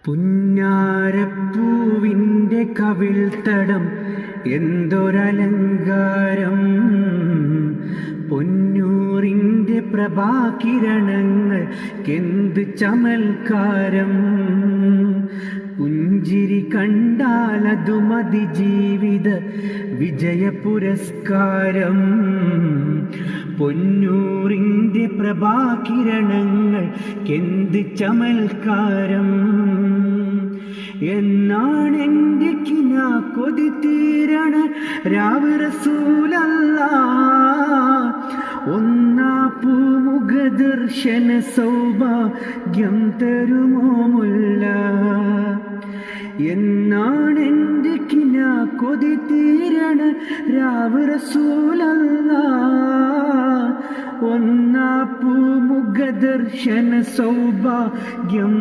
പുന്നാരപ്പൂവിൻ്റെ കവിൾത്തടം എന്തൊരലങ്കാരം, പൊന്നൂറിൻ്റെ പ്രഭാകിരണങ്ങൾക്കെന്ത് ചമൽക്കാരം. പുഞ്ചിരി കണ്ടാലതു മതി ജീവിത വിജയ പുരസ്കാരം. പൊന്നൂറിൻ്റെ പ്രഭാകിരണങ്ങൾക്കെന്ത് ചമൽക്കാരം. എന്നാണെൻ്റെ കിനാ കൊതി തീരണ രാവ് റസൂലല്ലാഹ്, ഒന്നാ പൂമുഖ ദർശന സൗഭാഗ്യം തരുമോ മുല്ല. എന്നാണെൻ്റെ കിനാ കൊതി തീരണ രാവ് റസൂലല്ലാഹ്, ഒന്നാ പൂമുഖ ദർശന സൗഭാഗ്യം